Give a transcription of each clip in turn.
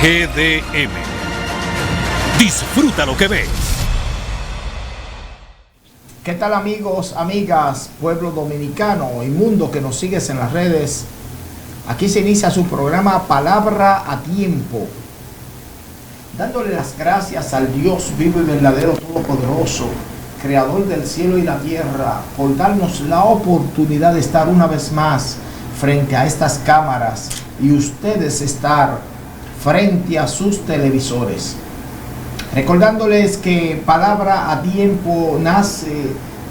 GDM. Disfruta lo que ves. ¿Qué tal, amigos, amigas, pueblo dominicano y mundo que nos sigues en las redes? Aquí se inicia su programa Palabra a Tiempo, dándole las gracias al Dios vivo y verdadero, todopoderoso, creador del cielo y la tierra, por darnos la oportunidad de estar una vez más frente a estas cámaras y ustedes estar frente a sus televisores. Recordándoles que Palabra a Tiempo nace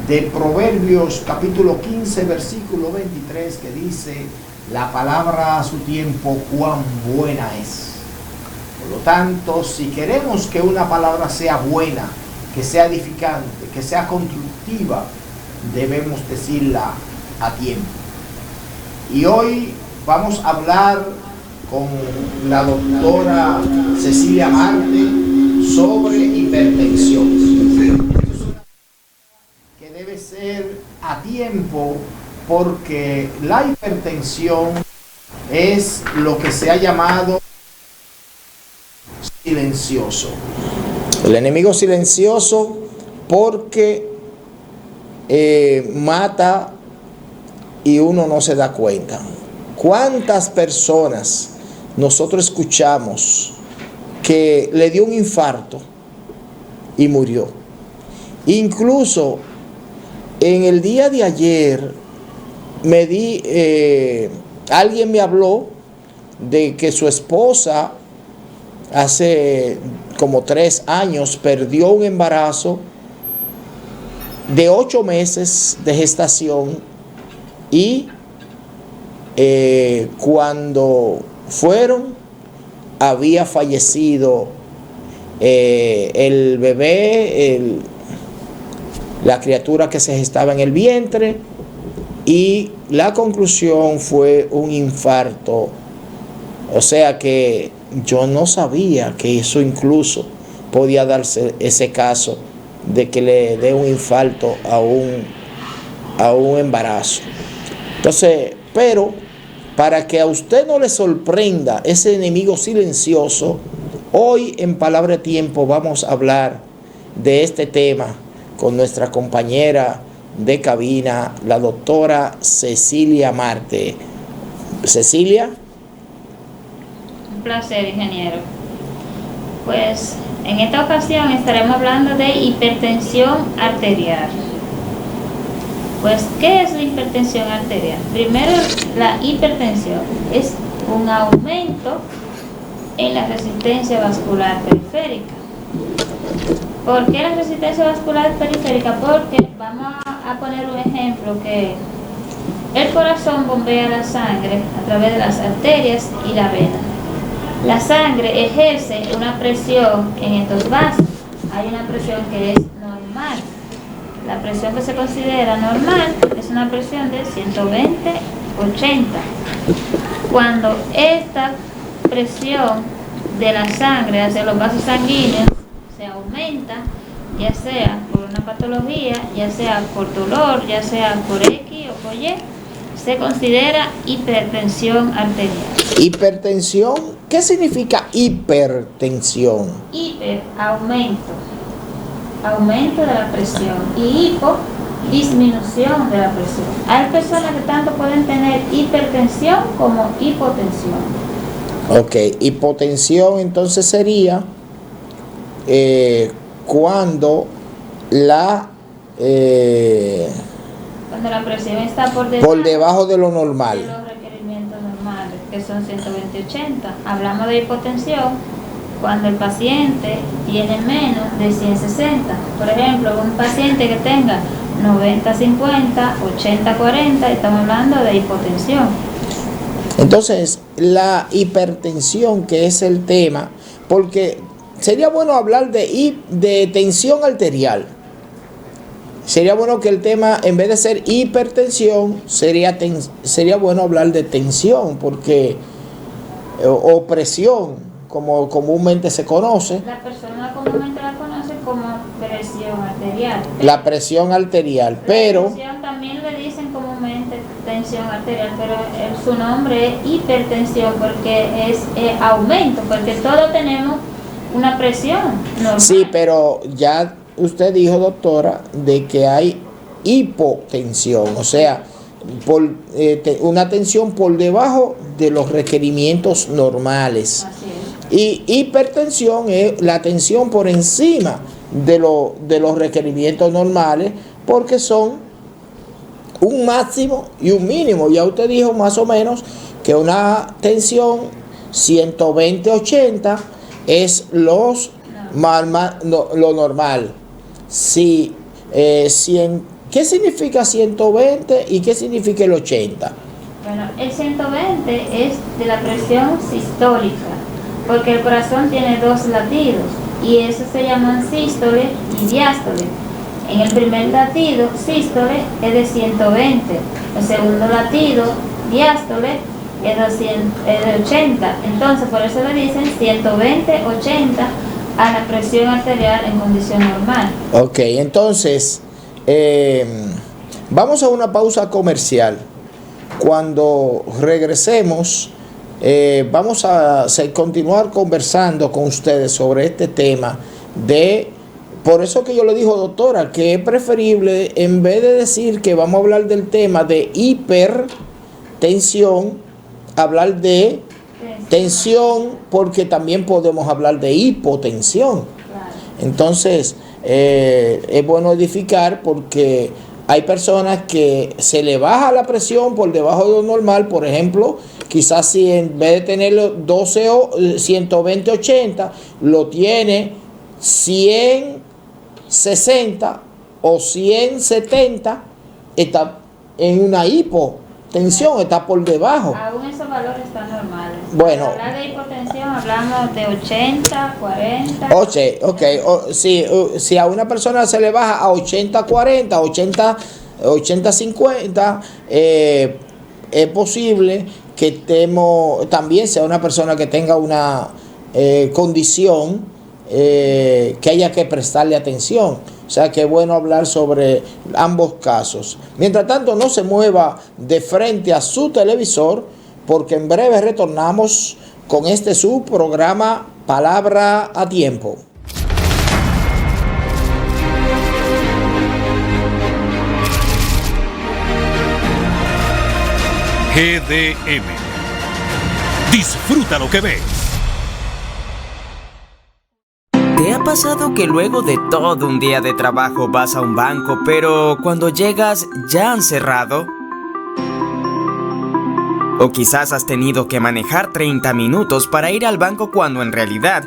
de Proverbios capítulo 15 versículo 23, que dice: la palabra a su tiempo cuán buena es. Por lo tanto, si queremos que una palabra sea buena, que sea edificante, que sea constructiva, debemos decirla a tiempo. Y hoy vamos a hablar con la doctora Cecilia Marte sobre hipertensión, que debe ser a tiempo, porque la hipertensión es lo que se ha llamado silencioso. El enemigo silencioso porque mata y uno no se da cuenta. ¿Cuántas personas nosotros escuchamos que le dio un infarto y murió? Incluso en el día de ayer alguien me habló de que su esposa hace como 3 años perdió un embarazo de 8 meses de gestación y cuando fueron había fallecido el bebé, la criatura que se gestaba en el vientre, y la conclusión fue un infarto. O sea que yo no sabía que eso incluso podía darse, ese caso de que le dé un infarto a un embarazo. Entonces, pero para que a usted no le sorprenda ese enemigo silencioso, hoy en Palabra de Tiempo vamos a hablar de este tema con nuestra compañera de cabina, la doctora Cecilia Marte. Cecilia. Un placer, ingeniero. Pues en esta ocasión estaremos hablando de hipertensión arterial. Pues, ¿qué es la hipertensión arterial? Primero, la hipertensión es un aumento en la resistencia vascular periférica. ¿Por qué la resistencia vascular periférica? Porque vamos a poner un ejemplo, que el corazón bombea la sangre a través de las arterias y la vena. La sangre ejerce una presión en estos vasos. Hay una presión que es normal. La presión que se considera normal es una presión de 120/80. Cuando esta presión de la sangre hacia los vasos sanguíneos se aumenta, ya sea por una patología, ya sea por dolor, ya sea por X o por Y, se considera hipertensión arterial. Hipertensión, ¿qué significa hipertensión? Hiper, aumento de la presión, y hipo, disminución de la presión. Hay personas que tanto pueden tener hipertensión como hipotensión. Ok, hipotensión entonces sería cuando la presión está por debajo de lo normal, de los requerimientos normales, que son 120/80. Hablamos de hipotensión cuando el paciente tiene menos de 160. Por ejemplo, un paciente que tenga 90/50, 80/40, estamos hablando de hipotensión. Entonces, la hipertensión, que es el tema, porque sería bueno hablar de tensión arterial. Sería bueno que el tema, en vez de ser hipertensión, sería bueno hablar de tensión, porque o presión, como comúnmente se conoce. La persona comúnmente la conoce como presión arterial. La presión arterial, pero... La presión también le dicen comúnmente tensión arterial, pero su nombre es hipertensión porque es aumento, porque todos tenemos una presión normal. Sí, pero ya usted dijo, doctora, de que hay hipotensión, o sea, una tensión por debajo de los requerimientos normales. Así es. Y hipertensión es la tensión por encima de los requerimientos normales, porque son un máximo y un mínimo. Ya usted dijo más o menos que una tensión 120-80 es lo normal. Si, ¿qué significa 120 y qué significa el 80? Bueno, el 120 es de la presión sistólica, porque el corazón tiene dos latidos y eso se llaman sístole y diástole. En el primer latido, sístole, es de 120, el segundo latido, diástole, es de 80. Entonces, por eso le dicen 120-80 a la presión arterial en condición normal. Ok, entonces, vamos a una pausa comercial. Cuando regresemos, vamos a continuar conversando con ustedes sobre este tema por eso que yo le digo, doctora, que es preferible, en vez de decir que vamos a hablar del tema de hipertensión, hablar de tensión, porque también podemos hablar de hipotensión. Entonces, es bueno edificar, porque hay personas que se le baja la presión por debajo de lo normal. Por ejemplo, quizás si en vez de tenerlo 120-80, lo tiene 160 o 170, está en una hipotensión, está por debajo. Aún esos valores están normales. Bueno. Para hablar de hipotensión hablamos de 80, 40. Si a una persona se le baja a 80-40, 80-50, es posible que también sea una persona que tenga una condición que haya que prestarle atención. O sea que es bueno hablar sobre ambos casos. Mientras tanto, no se mueva de frente a su televisor, porque en breve retornamos con su programa Palabra a Tiempo. GDM. Disfruta lo que ves. ¿Te ha pasado que luego de todo un día de trabajo vas a un banco, pero cuando llegas ya han cerrado? O quizás has tenido que manejar 30 minutos para ir al banco cuando en realidad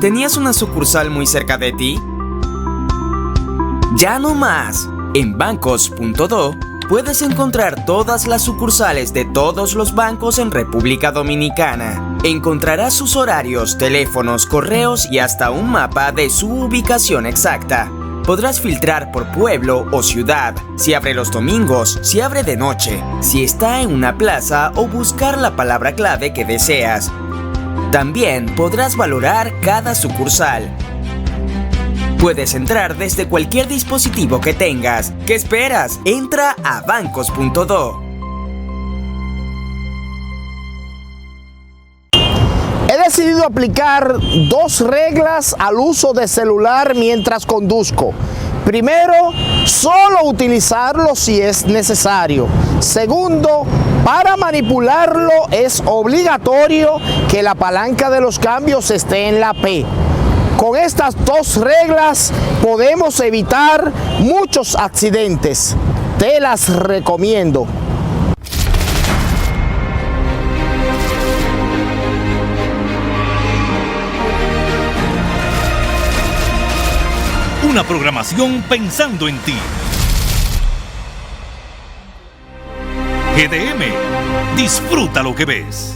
tenías una sucursal muy cerca de ti. Ya no más. En bancos.do puedes encontrar todas las sucursales de todos los bancos en República Dominicana. Encontrarás sus horarios, teléfonos, correos y hasta un mapa de su ubicación exacta. Podrás filtrar por pueblo o ciudad, si abre los domingos, si abre de noche, si está en una plaza o buscar la palabra clave que deseas. También podrás valorar cada sucursal. Puedes entrar desde cualquier dispositivo que tengas. ¿Qué esperas? Entra a bancos.do. He decidido aplicar 2 reglas al uso de celular mientras conduzco. Primero, solo utilizarlo si es necesario. Segundo, para manipularlo es obligatorio que la palanca de los cambios esté en la P. Con estas 2 reglas podemos evitar muchos accidentes. Te las recomiendo. Una programación pensando en ti. GDM. Disfruta lo que ves.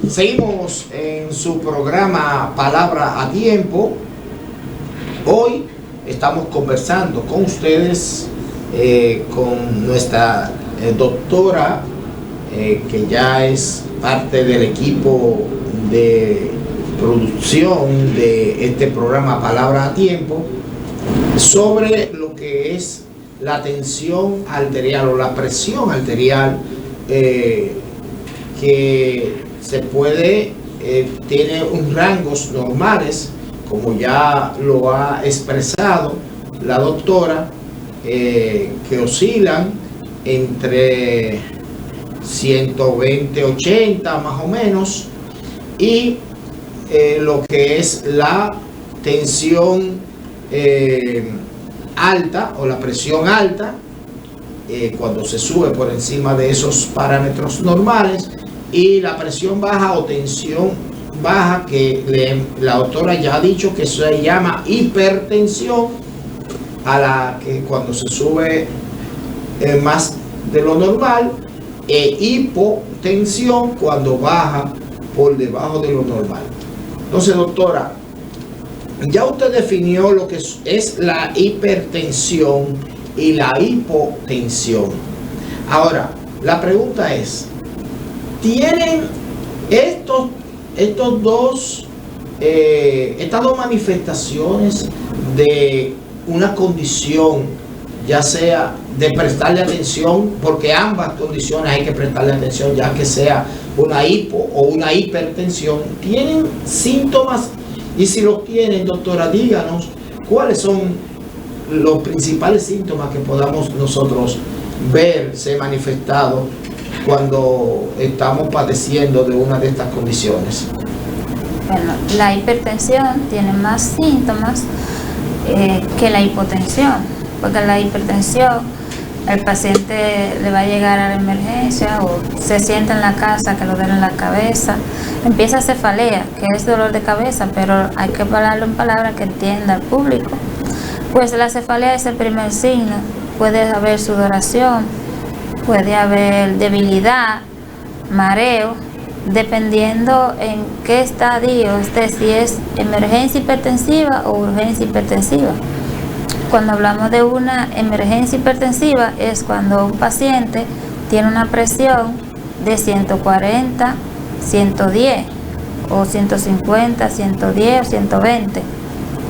Seguimos en su programa Palabra a Tiempo. Hoy estamos conversando con ustedes, con nuestra doctora, que ya es parte del equipo de producción de este programa Palabra a Tiempo, sobre lo que es la tensión arterial o la presión arterial, que se puede, tiene un rangos normales, como ya lo ha expresado la doctora, que oscilan entre 120, 80 más o menos, y lo que es la tensión alta o la presión alta, cuando se sube por encima de esos parámetros normales, y la presión baja o tensión baja, que la doctora ya ha dicho que se llama hipertensión, a la que cuando se sube más de lo normal, e hipotensión cuando baja por debajo de lo normal. Entonces, doctora, ya usted definió lo que es la hipertensión y la hipotensión. Ahora, la pregunta es, ¿tienen estas dos manifestaciones de una condición, ya sea de prestarle atención, porque ambas condiciones hay que prestarle atención, ya que sea una hipo o una hipertensión, tienen síntomas? Y si los tienen, doctora, díganos cuáles son los principales síntomas que podamos nosotros verse manifestados cuando estamos padeciendo de una de estas condiciones. Bueno, la hipertensión tiene más síntomas que la hipotensión, porque la hipertensión el paciente le va a llegar a la emergencia o se sienta en la casa que lo duele en la cabeza, empieza cefalea, que es dolor de cabeza, pero hay que hablarlo en palabras que entienda el público. Pues la cefalea es el primer signo, puede haber sudoración, puede haber debilidad, mareo, dependiendo en qué estadio esté, si es emergencia hipertensiva o urgencia hipertensiva. Cuando hablamos de una emergencia hipertensiva es cuando un paciente tiene una presión de 140, 110 o 150, 110 o 120,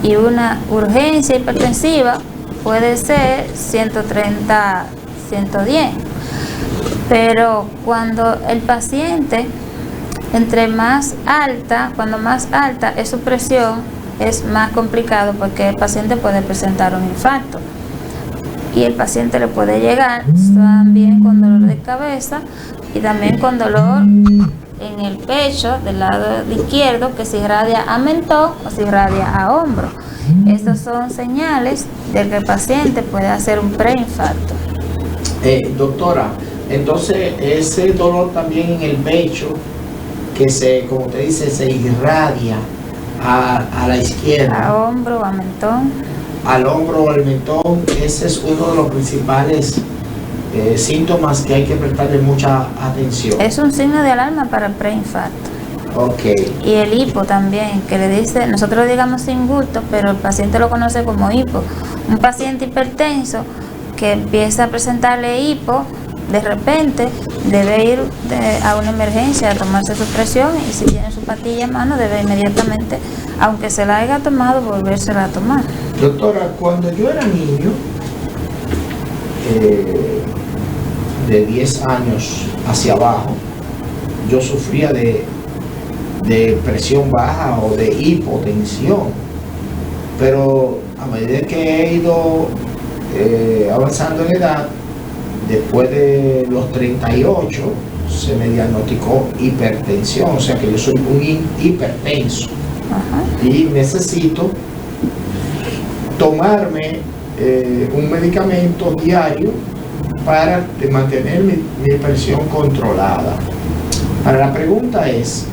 y una urgencia hipertensiva puede ser 130, 110. Pero cuando el paciente, cuando más alta es su presión, es más complicado, porque el paciente puede presentar un infarto y el paciente le puede llegar también con dolor de cabeza y también con dolor en el pecho del lado izquierdo, que se irradia a mentón o se irradia a hombro. Estas son señales de que el paciente puede hacer un preinfarto. Doctora, entonces ese dolor también en el pecho, que como usted dice, se irradia a la izquierda, a hombro, a mentón, al hombro o al mentón, ese es uno de los principales síntomas que hay que prestarle mucha atención. Es un signo de alarma para el preinfarto. Okay. Y el hipo también, que le dice, nosotros digamos sin gusto, pero el paciente lo conoce como hipo. Un paciente hipertenso que empieza a presentarle hipo, de repente debe ir a una emergencia a tomarse su presión, y si tiene su pastilla en mano debe inmediatamente, aunque se la haya tomado, volvérsela a tomar. Doctora, cuando yo era niño, de 10 años hacia abajo, yo sufría de presión baja o de hipotensión, pero a medida que he ido avanzando en edad, después de los 38 se me diagnosticó hipertensión, o sea que yo soy un hipertenso. Ajá. Y necesito tomarme un medicamento diario para mantener mi presión controlada. Ahora la pregunta es,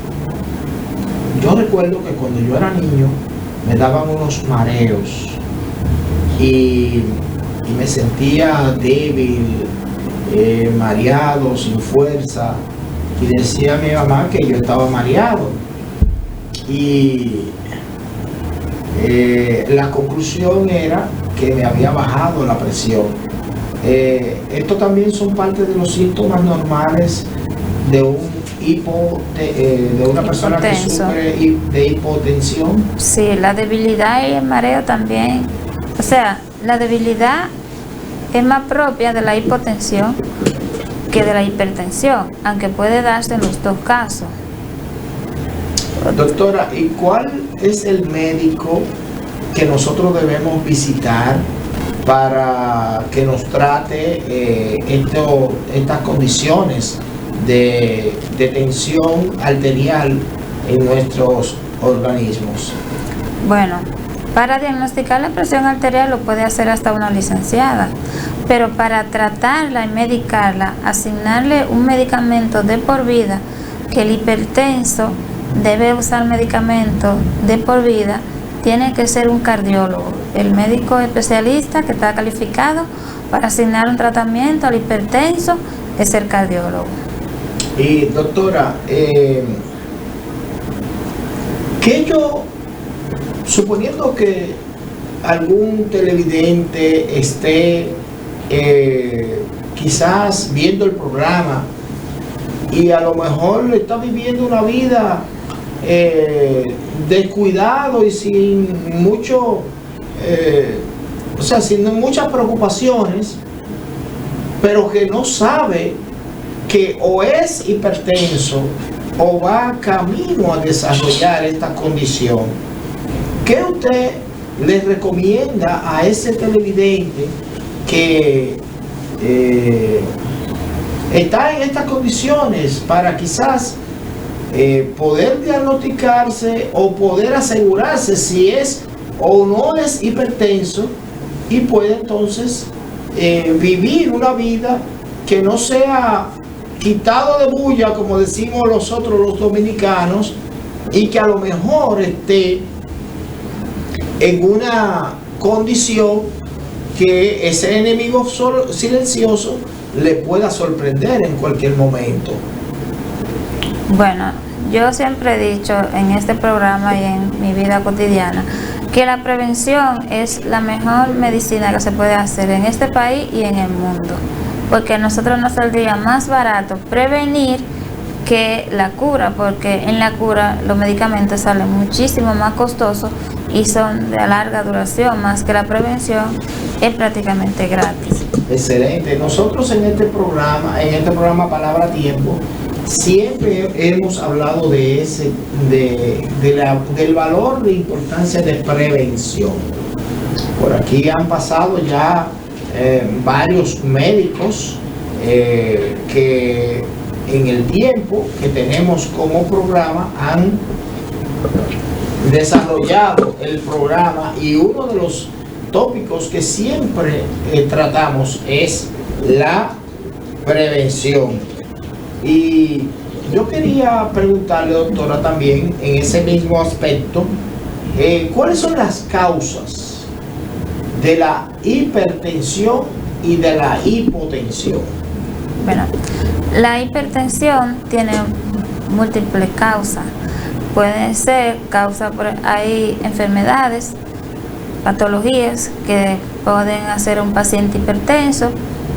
yo recuerdo que cuando yo era niño me daban unos mareos y me sentía débil, mareado, sin fuerza, y decía a mi mamá que yo estaba mareado, y la conclusión era que me había bajado la presión. Esto también son parte de los síntomas normales de un de una persona que Hipotenso. sufre de hipotensión? Sí, la debilidad y el mareo también. O sea, la debilidad es más propia de la hipotensión que de la hipertensión, aunque puede darse en los dos casos. Doctora, ¿y cuál es el médico que nosotros debemos visitar para que nos trate estas condiciones de tensión arterial en nuestros organismos? Bueno, para diagnosticar la presión arterial lo puede hacer hasta una licenciada, pero para tratarla y medicarla, asignarle un medicamento de por vida, que el hipertenso debe usar medicamentos de por vida, tiene que ser un cardiólogo, el médico especialista que está calificado para asignar un tratamiento al hipertenso es el cardiólogo. Y doctora, suponiendo que algún televidente esté quizás viendo el programa y a lo mejor está viviendo una vida descuidado y sin mucho, sin muchas preocupaciones, pero que no sabe que o es hipertenso o va camino a desarrollar esta condición, ¿qué usted le recomienda a ese televidente que está en estas condiciones para quizás poder diagnosticarse o poder asegurarse si es o no es hipertenso y puede entonces vivir una vida que no sea quitado de bulla, como decimos nosotros los dominicanos, y que a lo mejor esté en una condición que ese enemigo silencioso le pueda sorprender en cualquier momento? Bueno, yo siempre he dicho en este programa y en mi vida cotidiana que la prevención es la mejor medicina que se puede hacer en este país y en el mundo, porque a nosotros nos saldría más barato prevenir que la cura, porque en la cura los medicamentos salen muchísimo más costosos y son de larga duración, más que la prevención es prácticamente gratis. Excelente. Nosotros en este programa Palabra Tiempo, siempre hemos hablado del valor de importancia de prevención. Por aquí han pasado ya varios médicos que en el tiempo que tenemos como programa han desarrollado el programa, y uno de los tópicos que siempre tratamos es la prevención. Y yo quería preguntarle, doctora, también en ese mismo aspecto, ¿cuáles son las causas de la hipertensión y de la hipotensión? Bueno, la hipertensión tiene múltiples causas. Pueden ser causas hay enfermedades, patologías que pueden hacer un paciente hipertenso.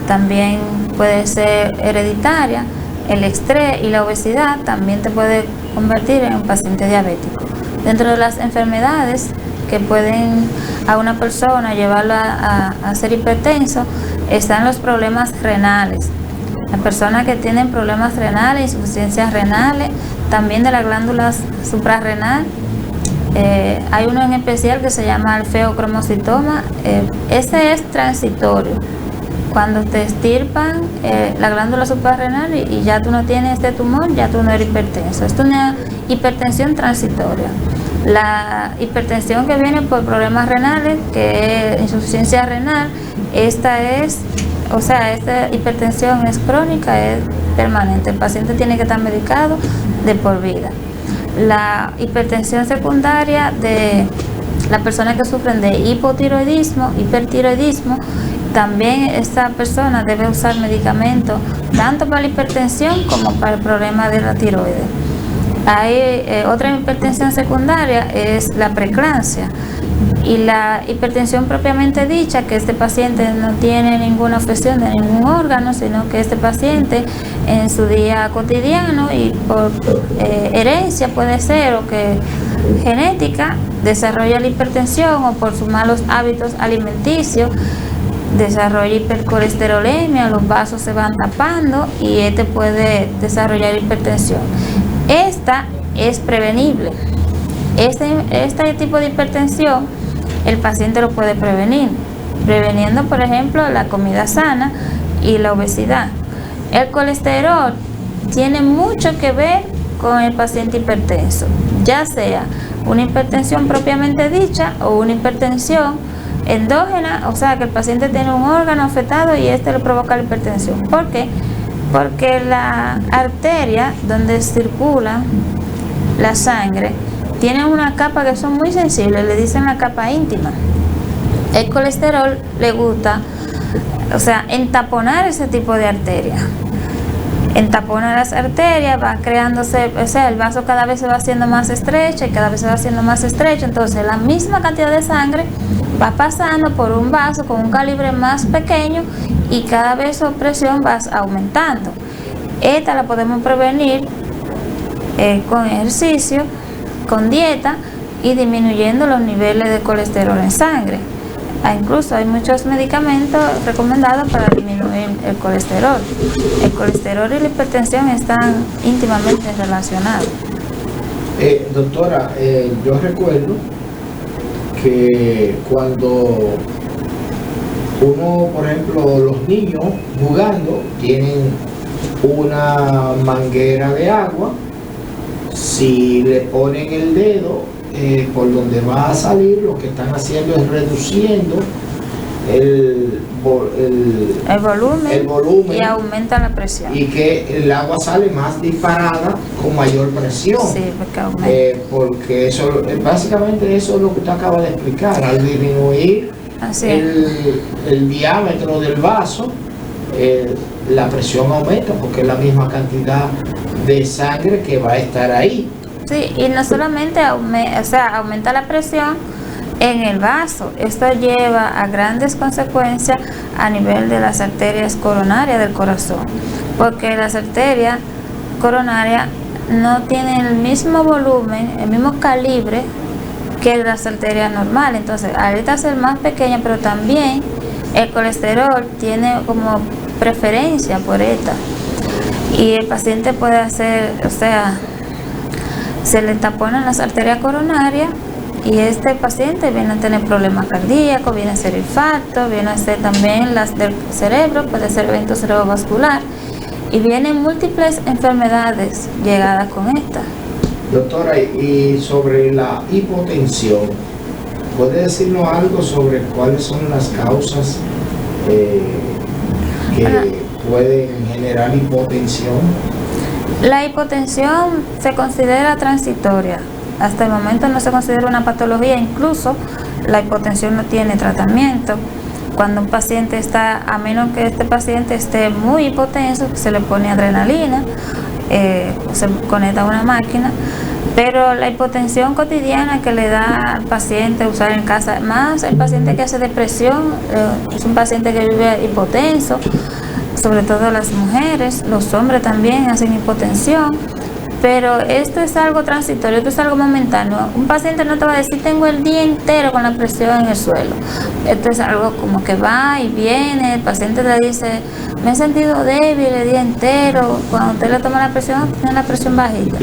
También puede ser hereditaria. El estrés y la obesidad también te puede convertir en un paciente diabético. Dentro de las enfermedades que pueden a una persona llevarla a ser hipertenso están los problemas renales. Las personas que tienen problemas renales, insuficiencias renales, también de las glándulas suprarrenal. Hay uno en especial que se llama el feocromocitoma. Ese es transitorio. Cuando te extirpan la glándula suprarrenal y ya tú no tienes este tumor, ya tú no eres hipertenso. Esto es una hipertensión transitoria. La hipertensión que viene por problemas renales, que es insuficiencia renal, esta hipertensión es crónica, es permanente. El paciente tiene que estar medicado de por vida. La hipertensión secundaria de las personas que sufren de hipotiroidismo, hipertiroidismo, también esta persona debe usar medicamentos tanto para la hipertensión como para el problema de la tiroides. Hay otra hipertensión secundaria, es la preeclampsia. Y la hipertensión propiamente dicha, que este paciente no tiene ninguna afección de ningún órgano, sino que este paciente en su día cotidiano y por herencia puede ser, o que genética, desarrolla la hipertensión, o por sus malos hábitos alimenticios desarrolla hipercolesterolemia, los vasos se van tapando y este puede desarrollar hipertensión. Esta es prevenible. Este tipo de hipertensión el paciente lo puede prevenir, preveniendo, por ejemplo, la comida sana y la obesidad. El colesterol tiene mucho que ver con el paciente hipertenso, ya sea una hipertensión propiamente dicha o una hipertensión endógena, o sea que el paciente tiene un órgano afectado y este le provoca la hipertensión. ¿Por qué? Porque la arteria donde circula la sangre tiene una capa que son muy sensibles, le dicen la capa íntima. El colesterol le gusta, o sea, entaponar ese tipo de arteria. Entapona las arterias, va creándose, o sea, el vaso cada vez se va haciendo más estrecho y cada vez se va haciendo más estrecho, entonces la misma cantidad de sangre va pasando por un vaso con un calibre más pequeño y cada vez su presión va aumentando. Esta la podemos prevenir con ejercicio, con dieta y disminuyendo los niveles de colesterol en sangre. Incluso hay muchos medicamentos recomendados para disminuir el colesterol. El colesterol y la hipertensión están íntimamente relacionados. Doctora, yo recuerdo que cuando uno, por ejemplo, los niños jugando tienen una manguera de agua, si le ponen el dedo por donde va a salir, lo que están haciendo es reduciendo el volumen y aumenta la presión. Y que el agua sale más disparada con mayor presión. Sí, porque aumenta. Porque eso, básicamente eso es lo que usted acaba de explicar. Al disminuir el diámetro del vaso, la presión aumenta porque es la misma cantidad de sangre que va a estar ahí. Sí, y no solamente aumenta la presión en el vaso, esto lleva a grandes consecuencias a nivel de las arterias coronarias del corazón, porque las arterias coronarias no tienen el mismo volumen, el mismo calibre que las arterias normales, entonces al esta ser más pequeña, pero también el colesterol tiene como preferencia por esta, y el paciente puede hacer, se le taponan las arterias coronarias y este paciente viene a tener problemas cardíacos, viene a ser infarto, viene a ser también las del cerebro, puede ser evento cerebrovascular y vienen múltiples enfermedades llegadas con esta. Doctora, y sobre la hipotensión, ¿puede decirnos algo sobre cuáles son las causas que pueden generar hipotensión? La hipotensión se considera transitoria. Hasta el momento no se considera una patología, incluso la hipotensión no tiene tratamiento. Cuando un paciente está, a menos que este paciente esté muy hipotenso, se le pone adrenalina, se conecta a una máquina, pero la hipotensión cotidiana que le da al paciente usar en casa, más el paciente que hace depresión, es un paciente que vive hipotenso, sobre todo las mujeres, los hombres también hacen hipotensión, pero esto es algo transitorio, esto es algo momentáneo. Un paciente no te va a decir tengo el día entero con la presión en el suelo. Esto es algo como que va y viene, el paciente le dice me he sentido débil el día entero, cuando usted le toma la presión, tiene la presión bajita.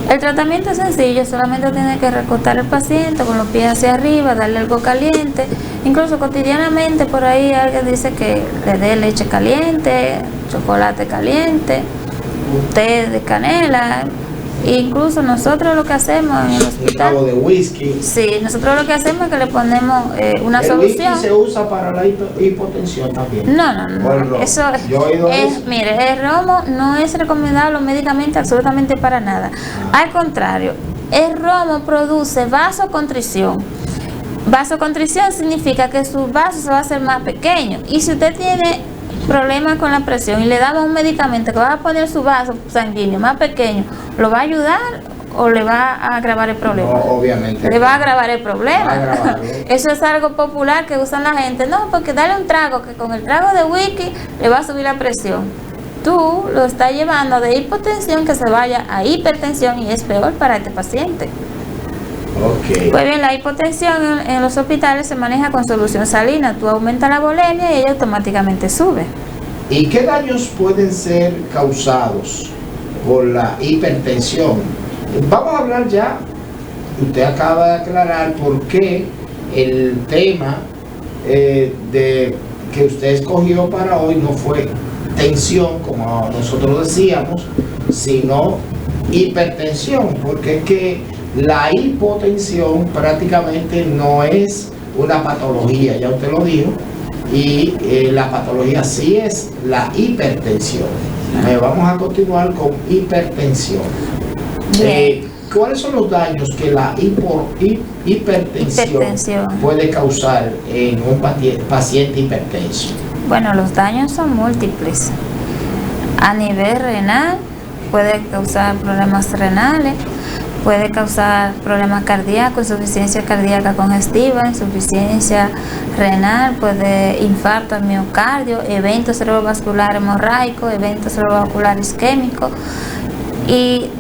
El tratamiento es sencillo, solamente tiene que recostar al paciente con los pies hacia arriba, darle algo caliente. Incluso cotidianamente por ahí alguien dice que le dé leche caliente, chocolate caliente, té de canela. Incluso nosotros lo que hacemos en el hospital, un de whisky. Sí, nosotros lo que hacemos es que le ponemos una solución. ¿El whisky se usa para la hipotensión también? No. Eso es, mire, el romo no es recomendable médicamente absolutamente para nada. Al contrario, el romo produce vasoconstricción. Vasoconstricción significa que su vaso se va a hacer más pequeño. Y si usted tiene problemas con la presión y le damos un medicamento que va a poner su vaso sanguíneo más pequeño, ¿lo va a ayudar o le va a agravar el problema? No, obviamente. Le va a agravar el problema. Va a agravarlo. Eso es algo popular que usan la gente. No, porque dale un trago, que con el trago de whisky le va a subir la presión. Tú lo estás llevando de hipotensión que se vaya a hipertensión y es peor para este paciente. Ok. Pues bien, la hipotensión en los hospitales se maneja con solución salina. Tú aumentas la volemia y ella automáticamente sube. ¿Y qué daños pueden ser causados por la hipertensión? Vamos a hablar ya, usted acaba de aclarar por qué el tema de que usted escogió para hoy no fue tensión, como nosotros decíamos, sino hipertensión, porque es que la hipotensión prácticamente no es una patología, ya usted lo dijo, y la patología sí es la hipertensión. Vamos a continuar con hipertensión. ¿Cuáles son los daños que la hipertensión puede causar en un paciente hipertenso? Bueno, los daños son múltiples. A nivel renal, puede causar problemas renales, puede causar problemas cardíacos, insuficiencia cardíaca congestiva, insuficiencia renal, puede infarto al miocardio, evento cerebrovascular hemorrágico, evento cerebrovascular isquémico. Y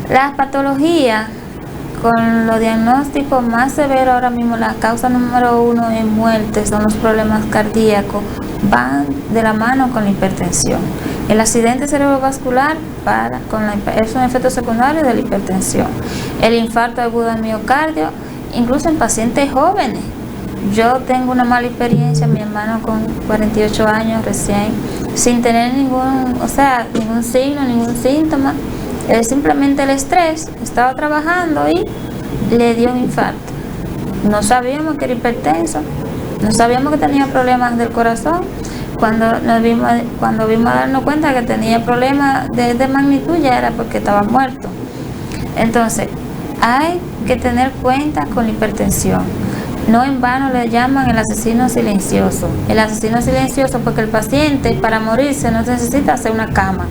las patologías con los diagnósticos más severos ahora mismo, la causa número 1 en muerte son los problemas cardíacos, van de la mano con la hipertensión. El accidente cerebrovascular es un efecto secundario de la hipertensión. El infarto agudo al miocardio, incluso en pacientes jóvenes. Yo tengo una mala experiencia, mi hermano con 48 años recién, sin tener ningún signo, ningún síntoma. Simplemente el estrés, estaba trabajando y le dio un infarto. No sabíamos que era hipertenso, no sabíamos que tenía problemas del corazón. Cuando vimos a darnos cuenta que tenía problemas de magnitud, ya era porque estaba muerto. Entonces, hay que tener cuenta con la hipertensión. No en vano le llaman el asesino silencioso. El asesino silencioso porque el paciente para morirse no necesita hacer una cama,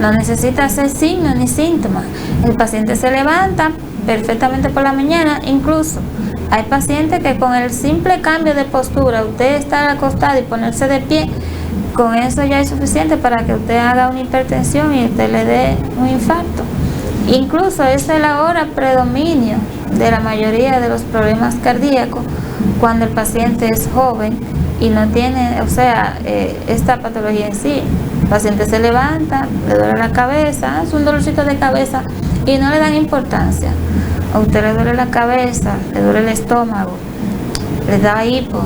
no necesita hacer signos ni síntomas. El paciente se levanta perfectamente por la mañana. Incluso hay pacientes que con el simple cambio de postura, usted estar acostado y ponerse de pie, con eso ya es suficiente para que usted haga una hipertensión y usted le dé un infarto. Incluso esa es la hora predominio de la mayoría de los problemas cardíacos cuando el paciente es joven y no tiene, esta patología en sí. El paciente se levanta, le duele la cabeza, es un dolorcito de cabeza y no le dan importancia. A usted le duele la cabeza, le duele el estómago, le da hipo,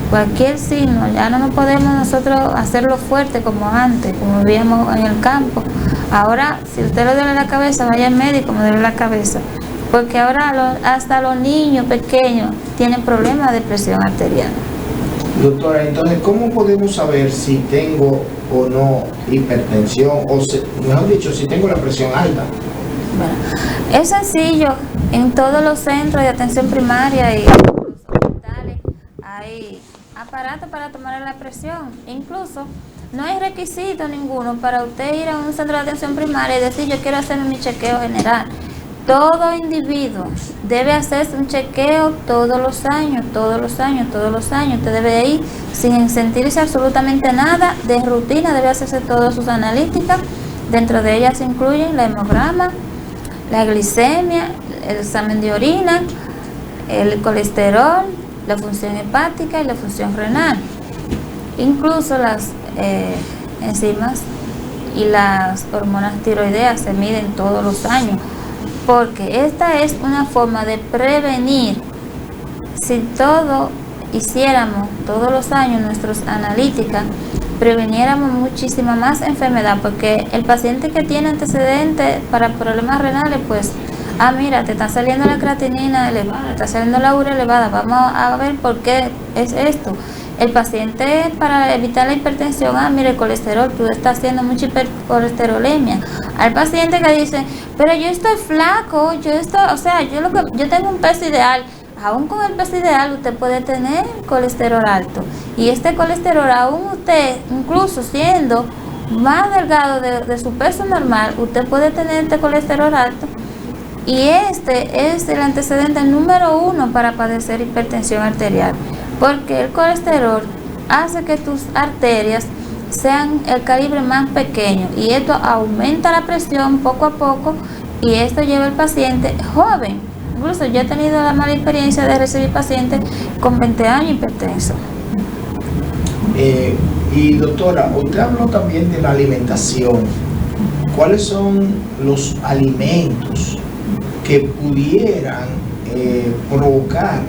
cualquier signo, ya no podemos nosotros hacerlo fuerte como antes, como vivíamos en el campo. Ahora, si usted le duele la cabeza, vaya al médico, me duele la cabeza. Porque ahora hasta los niños pequeños tienen problemas de presión arterial. Doctora, entonces, ¿cómo podemos saber si tengo o no hipertensión? O mejor dicho, si tengo la presión alta. Bueno, es sencillo. En todos los centros de atención primaria y en los hospitales hay aparatos para tomar la presión. Incluso no hay requisito ninguno para usted ir a un centro de atención primaria y decir yo quiero hacer mi chequeo general. Todo individuo debe hacerse un chequeo todos los años. Usted debe ir sin sentirse absolutamente nada, de rutina, debe hacerse todas sus analíticas. Dentro de ellas se incluyen la hemograma, la glicemia, el examen de orina, el colesterol, la función hepática y la función renal. Incluso las enzimas y las hormonas tiroideas se miden todos los años, porque esta es una forma de prevenir. Si todo hiciéramos todos los años nuestras analíticas, preveniéramos muchísima más enfermedad, porque el paciente que tiene antecedentes para problemas renales, pues, mira, te está saliendo la creatinina elevada, te está saliendo la urea elevada, vamos a ver por qué es esto. El paciente, para evitar la hipertensión, mira el colesterol, tú estás haciendo mucha hipercolesterolemia. Al paciente que dice, pero yo estoy flaco, yo tengo un peso ideal. Aún con el peso ideal usted puede tener colesterol alto. Y este colesterol, aún usted, incluso siendo más delgado de su peso normal, usted puede tener este colesterol alto, y este es el antecedente número 1 para padecer hipertensión arterial, porque el colesterol hace que tus arterias sean el calibre más pequeño, y esto aumenta la presión poco a poco, y esto lleva al paciente joven. Incluso yo he tenido la mala experiencia de recibir pacientes con 20 años hipertensos. Y doctora, usted habló también de la alimentación. ¿Cuáles son los alimentos que pudieran provocar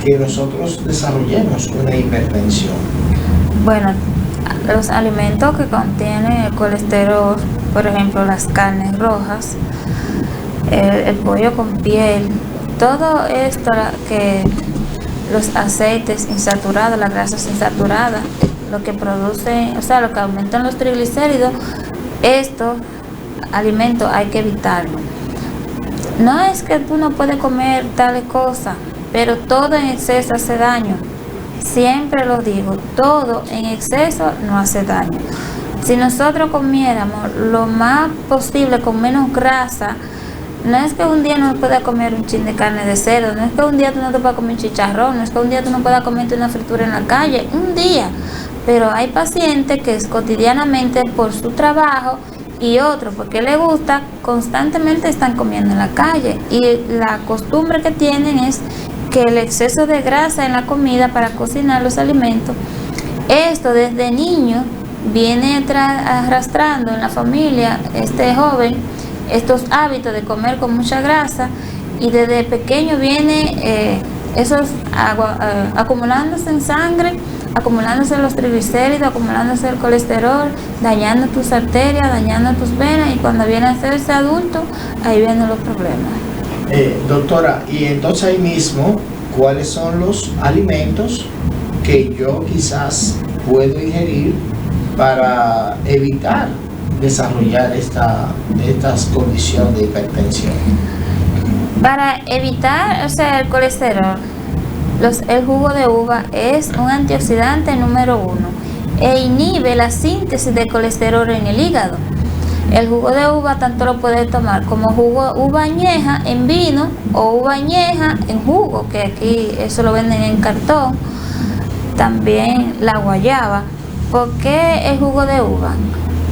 que nosotros desarrollemos una hipertensión? Bueno, los alimentos que contienen el colesterol, por ejemplo las carnes rojas, el pollo con piel, todo esto, que los aceites insaturados, las grasas insaturadas, lo que produce, o sea, lo que aumentan los triglicéridos, estos alimentos hay que evitarlo. No es que tú no puedes comer tales cosas, pero todo en exceso hace daño. Siempre lo digo, todo en exceso no hace daño. Si nosotros comiéramos lo más posible con menos grasa, no es que un día no puedas comer un chin de carne de cerdo, no es que un día tú no te puedas comer un chicharrón, no es que un día tú no puedas comerte una fritura en la calle, un día. Pero hay pacientes que cotidianamente por su trabajo y otro porque les gusta, constantemente están comiendo en la calle, y la costumbre que tienen es que el exceso de grasa en la comida para cocinar los alimentos, esto desde niño viene arrastrando en la familia este joven estos hábitos de comer con mucha grasa, y desde pequeño viene esos acumulándose en sangre, acumulándose los triglicéridos, acumulándose el colesterol, dañando tus arterias, dañando tus venas, y cuando viene a hacerse adulto, ahí vienen los problemas. Doctora, y entonces ahí mismo, ¿cuáles son los alimentos que yo quizás puedo ingerir para evitar desarrollar estas condiciones de hipertensión? Para evitar, o sea, el colesterol, el jugo de uva es un antioxidante número 1 e inhibe la síntesis de colesterol en el hígado. El jugo de uva tanto lo puedes tomar como uva añeja en vino o uva añeja en jugo, que aquí eso lo venden en cartón. También la guayaba. ¿Por qué el jugo de uva?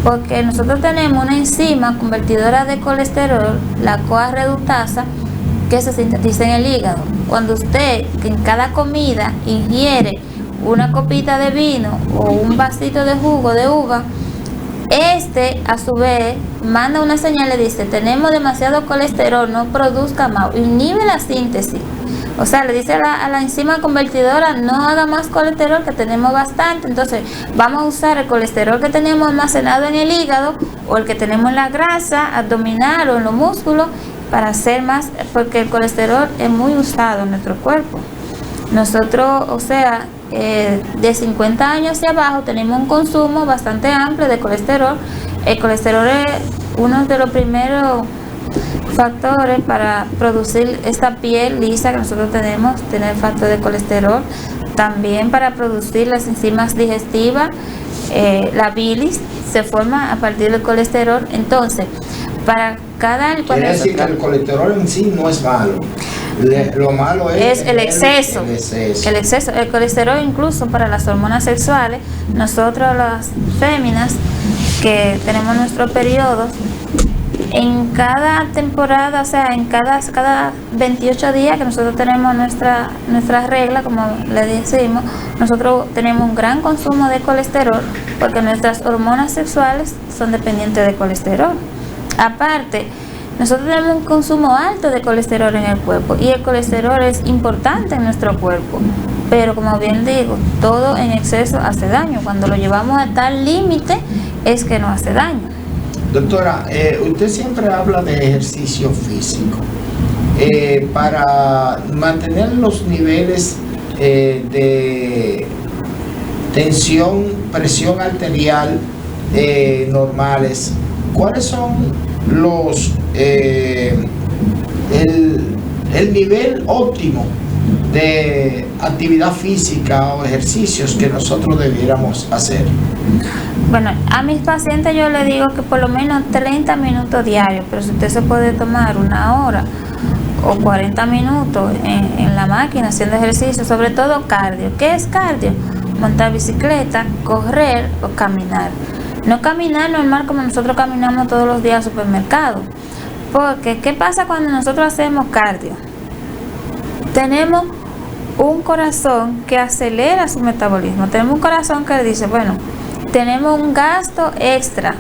Porque nosotros tenemos una enzima convertidora de colesterol, la CoA reductasa, que se sintetiza en el hígado. Cuando usted en cada comida ingiere una copita de vino o un vasito de jugo de uva, a su vez manda una señal, le dice: tenemos demasiado colesterol, no produzca más, inhibe la síntesis. O sea, le dice a la enzima convertidora: no haga más colesterol, que tenemos bastante. Entonces vamos a usar el colesterol que tenemos almacenado en el hígado, o el que tenemos en la grasa abdominal o en los músculos, para hacer más, porque el colesterol es muy usado en nuestro cuerpo. Nosotros, o sea, de 50 años hacia abajo tenemos un consumo bastante amplio de colesterol. El colesterol es uno de los primeros factores para producir esta piel lisa que nosotros tenemos, tener factor de colesterol. También para producir las enzimas digestivas, la bilis se forma a partir del colesterol. Entonces, para cada... Quiere decir que el colesterol en sí no es malo. Lo malo es el exceso. El exceso. El colesterol, incluso para las hormonas sexuales, nosotros las féminas que tenemos nuestros periodos, en cada temporada, o sea, en cada 28 días que nosotros tenemos nuestra regla, como le decimos, nosotros tenemos un gran consumo de colesterol, porque nuestras hormonas sexuales son dependientes de colesterol. Aparte, nosotros tenemos un consumo alto de colesterol en el cuerpo, y el colesterol es importante en nuestro cuerpo, pero como bien digo, todo en exceso hace daño. Cuando lo llevamos a tal límite es que no hace daño. Doctora, usted siempre habla de ejercicio físico. Para mantener los niveles de tensión, presión arterial normales, ¿cuáles son el nivel óptimo de actividad física o ejercicios que nosotros debiéramos hacer? Bueno, a mis pacientes yo les digo que por lo menos 30 minutos diarios, pero si usted se puede tomar una hora o 40 minutos en la máquina haciendo ejercicio, sobre todo cardio. ¿Qué es cardio? Montar bicicleta, correr o caminar. No caminar normal como nosotros caminamos todos los días al supermercado. Porque, ¿qué pasa cuando nosotros hacemos cardio? Tenemos un corazón que acelera su metabolismo. Tenemos un corazón que dice, bueno, tenemos un gasto extra.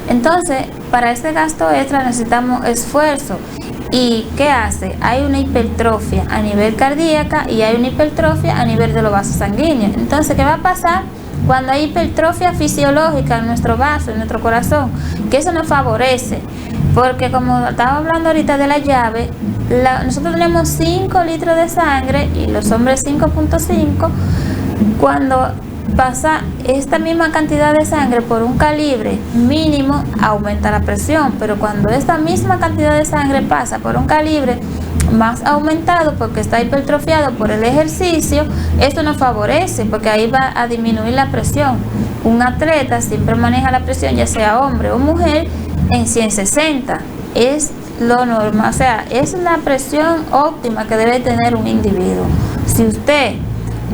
Entonces, para ese gasto extra necesitamos esfuerzo. ¿Y qué hace? Hay una hipertrofia a nivel cardíaca y hay una hipertrofia a nivel de los vasos sanguíneos. Entonces, ¿qué va a pasar cuando hay hipertrofia fisiológica en nuestro vaso, en nuestro corazón? Que eso nos favorece. Porque como estaba hablando ahorita de la llave, nosotros tenemos 5 litros de sangre y los hombres 5.5. Cuando pasa esta misma cantidad de sangre por un calibre mínimo, aumenta la presión, pero cuando esta misma cantidad de sangre pasa por un calibre más aumentado porque está hipertrofiado por el ejercicio, esto nos favorece porque ahí va a disminuir la presión. Un atleta siempre maneja la presión, ya sea hombre o mujer, en 160. Es lo normal, o sea, es la presión óptima que debe tener un individuo. Si usted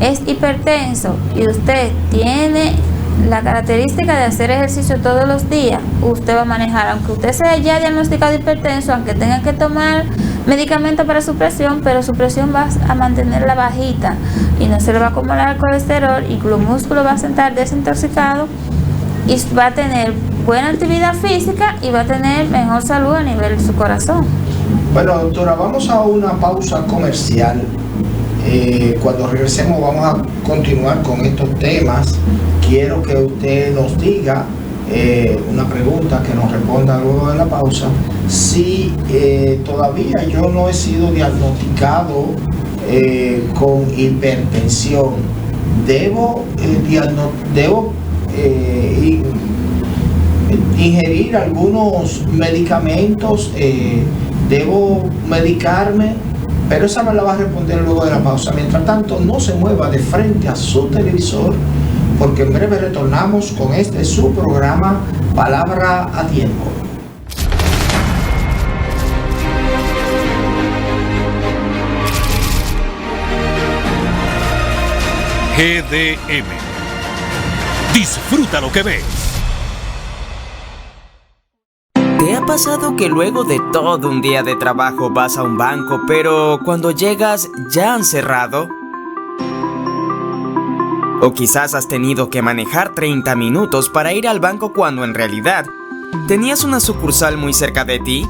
es hipertenso y usted tiene la característica de hacer ejercicio todos los días, usted va a manejar, aunque usted sea ya diagnosticado hipertenso, aunque tenga que tomar medicamentos para su presión, pero su presión va a mantenerla bajita y no se le va a acumular colesterol y los músculos va a estar desintoxicado y va a tener buena actividad física y va a tener mejor salud a nivel de su corazón. Bueno, doctora, vamos a una pausa comercial. Cuando regresemos vamos a continuar con estos temas. Quiero que usted nos diga una pregunta, que nos responda luego de la pausa. Si todavía yo no he sido diagnosticado con hipertensión, ¿debo ingerir algunos medicamentos? ¿Debo medicarme? Pero esa me la va a responder luego de la pausa. Mientras tanto, no se mueva de frente a su televisor, porque en breve retornamos con su programa Palabra a Tiempo. GDM. Disfruta lo que ves. ¿Te ha pasado que luego de todo un día de trabajo vas a un banco, pero cuando llegas ya han cerrado? O quizás has tenido que manejar 30 minutos para ir al banco cuando en realidad tenías una sucursal muy cerca de ti.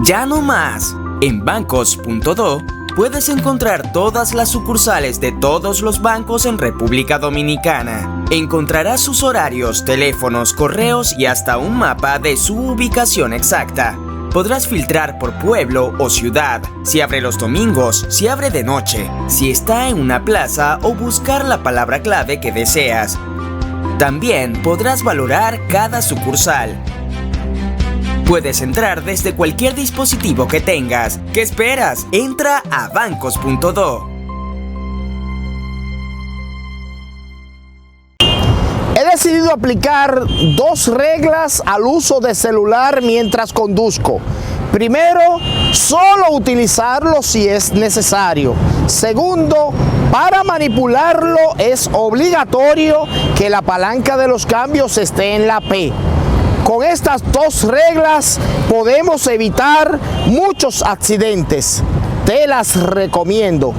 Ya no más. En bancos.do puedes encontrar todas las sucursales de todos los bancos en República Dominicana. Encontrarás sus horarios, teléfonos, correos y hasta un mapa de su ubicación exacta. Podrás filtrar por pueblo o ciudad, si abre los domingos, si abre de noche, si está en una plaza o buscar la palabra clave que deseas. También podrás valorar cada sucursal. Puedes entrar desde cualquier dispositivo que tengas. ¿Qué esperas? Entra a bancos.do. He decidido aplicar 2 reglas al uso de celular mientras conduzco. Primero, solo utilizarlo si es necesario. Segundo, para manipularlo es obligatorio que la palanca de los cambios esté en la P. Con estas 2 reglas podemos evitar muchos accidentes. Te las recomiendo.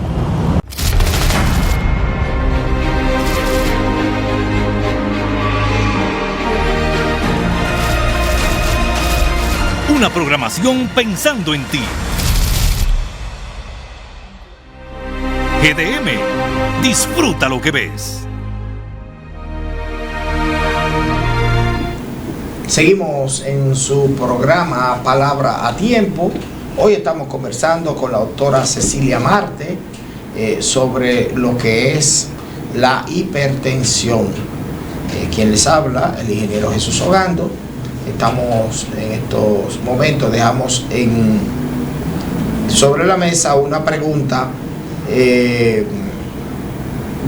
Una programación pensando en ti. GDM. Disfruta lo que ves. Seguimos en su programa Palabra a Tiempo. Hoy estamos conversando con la doctora Cecilia Marte sobre lo que es la hipertensión. Quien les habla, el ingeniero Jesús Ogando. Estamos en estos momentos, dejamos en sobre la mesa una pregunta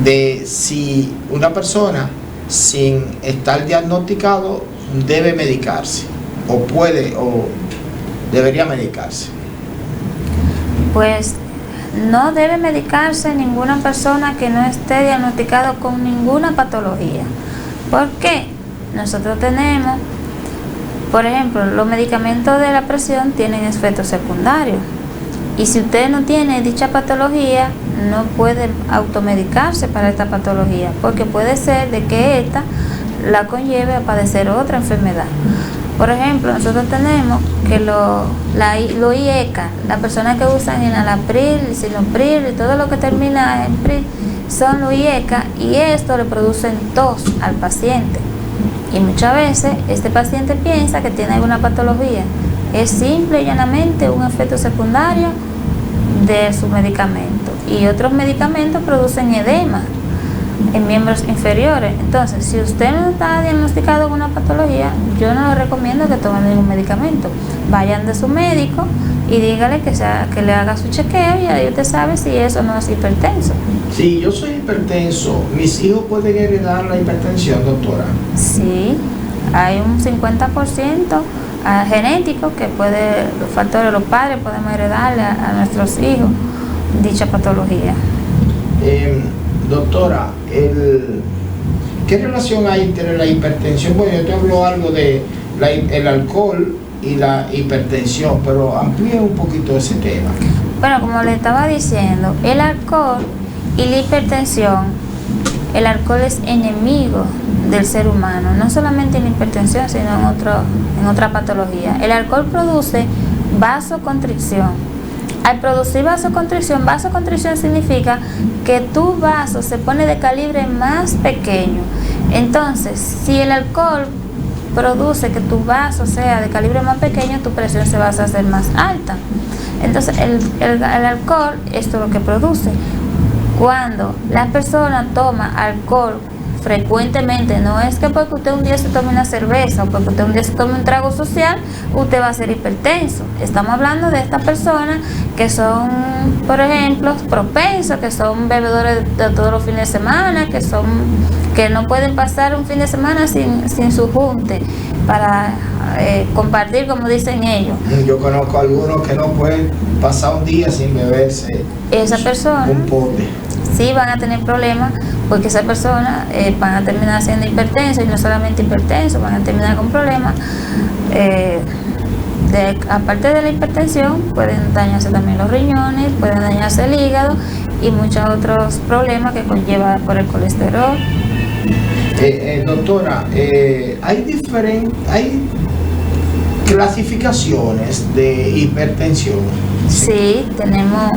de si una persona sin estar diagnosticado debe medicarse o puede o debería medicarse. Pues no debe medicarse ninguna persona que no esté diagnosticado con ninguna patología. ¿Por qué? Nosotros tenemos, por ejemplo, los medicamentos de la presión tienen efectos secundarios. Y si usted no tiene dicha patología, no puede automedicarse para esta patología, porque puede ser de que esta la conlleve a padecer otra enfermedad. Por ejemplo, nosotros tenemos que los IECA, las personas que usan enalapril, lisinopril y todo lo que termina en pril, son los IECA, y esto le producen tos al paciente. Y muchas veces este paciente piensa que tiene alguna patología. Es simple y llanamente un efecto secundario de su medicamento. Y otros medicamentos producen edema en miembros inferiores. Entonces, si usted no está diagnosticado con una patología, yo no le recomiendo que tome ningún medicamento. Vayan de su médico y dígale que le haga su chequeo, y ahí usted sabe si eso no es hipertenso. Si yo soy hipertenso, ¿mis hijos pueden heredar la hipertensión, doctora? Sí, hay un 50% genético que los factores de los padres podemos heredarle a nuestros hijos dicha patología. Doctora, ¿qué relación hay entre la hipertensión? Bueno, yo te hablo algo de el alcohol y la hipertensión, pero amplíe un poquito ese tema. Bueno, como le estaba diciendo, el alcohol y la hipertensión, el alcohol es enemigo del ser humano, no solamente en hipertensión, sino en otra patología. El alcohol produce vasoconstricción. Al producir vasoconstricción significa que tu vaso se pone de calibre más pequeño. Entonces, si el alcohol produce que tu vaso sea de calibre más pequeño, tu presión se va a hacer más alta. Entonces, el alcohol, esto es lo que produce. Cuando la persona toma alcohol frecuentemente, no es que porque usted un día se tome una cerveza o porque usted un día se tome un trago social, usted va a ser hipertenso. Estamos hablando de estas personas que son, por ejemplo, propensos, que son bebedores de todos los fines de semana, que no pueden pasar un fin de semana sin su junte para compartir, como dicen ellos. Yo conozco algunos que no pueden pasar un día sin beberse esa persona un pote. Sí van a tener problemas, porque esa persona van a terminar siendo hipertenso, y no solamente hipertenso, van a terminar con problemas. Aparte de la hipertensión, pueden dañarse también los riñones, pueden dañarse el hígado y muchos otros problemas que conlleva por el colesterol. Doctora, hay clasificaciones de hipertensión. Sí, tenemos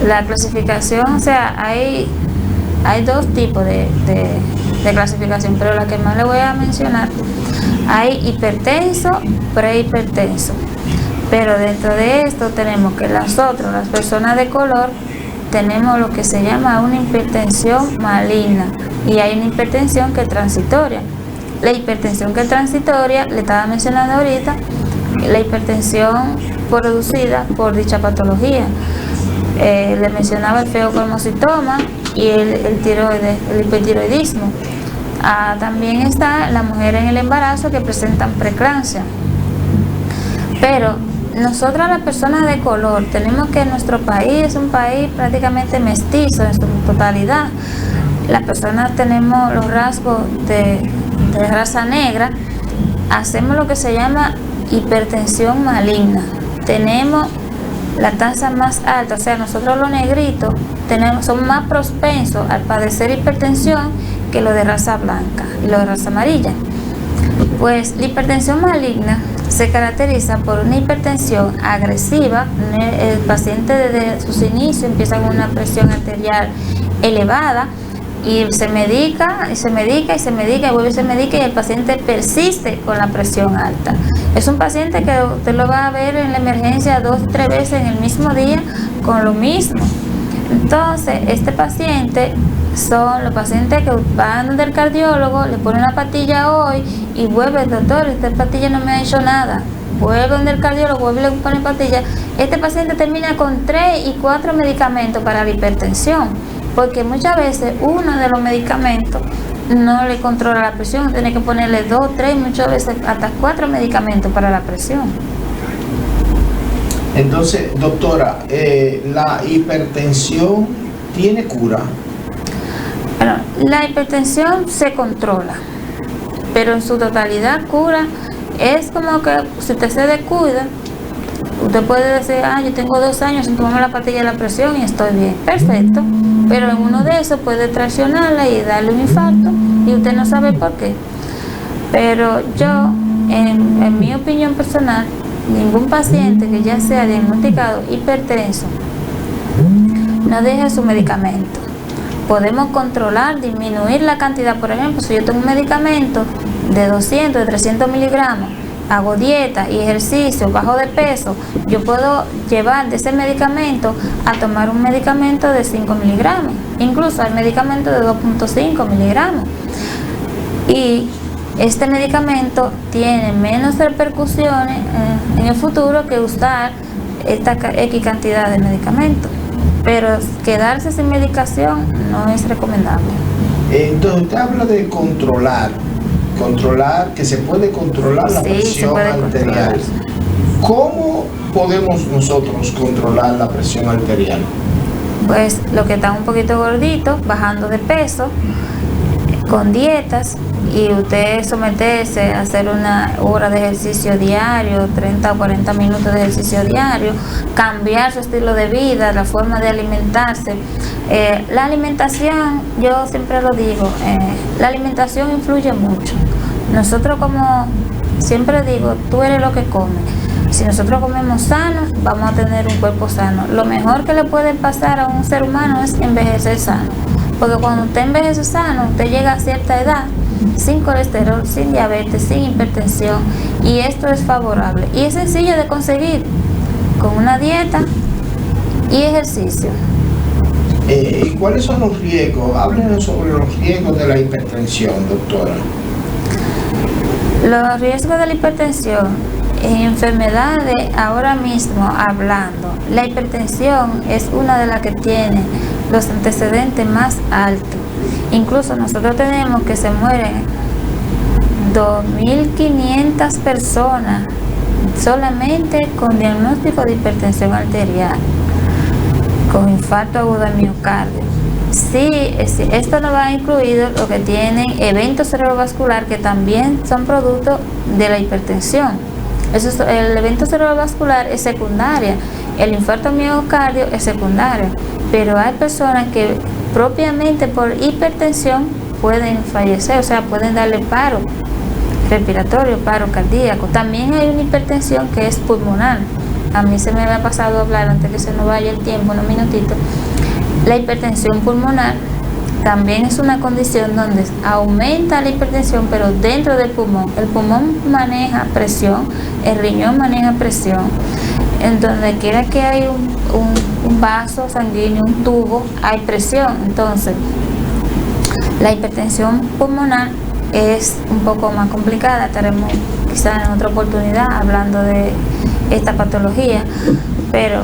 la clasificación, o sea, hay dos tipos de clasificación, pero la que más le voy a mencionar, hay hipertenso, prehipertenso. Pero dentro de esto tenemos que nosotros, las personas de color, tenemos lo que se llama una hipertensión maligna, y hay una hipertensión que es transitoria. La hipertensión que es transitoria, le estaba mencionando ahorita, la hipertensión producida por dicha patología. Le mencionaba el feocromocitoma y el hipertiroidismo. También está la mujer en el embarazo que presentan preeclampsia. Pero nosotras, las personas de color, tenemos que nuestro país es un país prácticamente mestizo en su totalidad. Las personas tenemos los rasgos de raza negra, hacemos lo que se llama hipertensión maligna. Tenemos la tasa más alta, o sea, nosotros los negritos somos más propensos al padecer hipertensión que los de raza blanca y los de raza amarilla. Pues la hipertensión maligna se caracteriza por una hipertensión agresiva. El paciente desde sus inicios empieza con una presión arterial elevada y se medica y vuelve y se medica, y el paciente persiste con la presión alta. Es un paciente que usted lo va a ver en la emergencia 2-3 veces en el mismo día con lo mismo. Entonces, este paciente son los pacientes que van donde el cardiólogo, le pone una pastilla hoy y vuelve: doctor, esta pastilla no me ha hecho nada. vuelve donde el cardiólogo, vuelve a poner pastillas, este paciente termina con 3 y 4 medicamentos para la hipertensión, porque muchas veces uno de los medicamentos no le controla la presión, tiene que ponerle 2, 3, muchas veces hasta 4 medicamentos para la presión. Entonces, doctora, ¿la hipertensión tiene cura? Bueno, la hipertensión se controla, pero en su totalidad cura es como que si usted se descuida, usted puede decir, yo tengo 2 años sin tomarme la pastilla de la presión y estoy bien, perfecto, pero en uno de esos puede traicionarla y darle un infarto y usted no sabe por qué. Pero yo, en mi opinión personal, ningún paciente que ya sea diagnosticado hipertenso no deje su medicamento. Podemos controlar, disminuir la cantidad. Por ejemplo, si yo tengo un medicamento de 200, de 300 miligramos, hago dieta y ejercicio, bajo de peso, yo puedo llevar de ese medicamento a tomar un medicamento de 5 miligramos. Incluso hay medicamentos de 2.5 miligramos. Y este medicamento tiene menos repercusiones en el futuro que usar esta X cantidad de medicamentos. Pero quedarse sin medicación no es recomendable. Entonces usted habla de controlar, que se puede controlar la presión arterial. ¿Cómo podemos nosotros controlar la presión arterial? Pues los que están un poquito gorditos, bajando de peso, con dietas, y usted someterse a hacer una hora de ejercicio diario, 30 o 40 minutos de ejercicio diario, cambiar su estilo de vida, la forma de alimentarse. La alimentación, yo siempre lo digo, la alimentación influye mucho. Nosotros, como siempre digo, tú eres lo que comes. Si nosotros comemos sano, vamos a tener un cuerpo sano. Lo mejor que le puede pasar a un ser humano es envejecer sano. Porque cuando usted envejece sano, usted llega a cierta edad sin colesterol, sin diabetes, sin hipertensión, y esto es favorable. Y es sencillo de conseguir con una dieta y ejercicio. ¿Y cuáles son los riesgos? Háblenos sobre los riesgos de la hipertensión, doctora. Los riesgos de la hipertensión en enfermedades, ahora mismo hablando, la hipertensión es una de las que tiene los antecedentes más altos. Incluso nosotros tenemos que se mueren 2.500 personas solamente con diagnóstico de hipertensión arterial, con infarto agudo de miocardio. Sí, esto no va incluido lo que tienen eventos cerebrovascular, que también son producto de la hipertensión. El evento cerebrovascular es secundaria, el infarto miocardio es secundario, pero hay personas que propiamente por hipertensión pueden fallecer, o sea, pueden darle paro respiratorio, paro cardíaco. También hay una hipertensión que es pulmonar. A mí se me había pasado a hablar antes que se nos vaya el tiempo, unos minutitos. La hipertensión pulmonar también es una condición donde aumenta la hipertensión, pero dentro del pulmón. El pulmón maneja presión, el riñón maneja presión. En donde quiera que hay un vaso sanguíneo, un tubo, hay presión. Entonces, la hipertensión pulmonar es un poco más complicada. Estaremos quizás en otra oportunidad hablando de esta patología, pero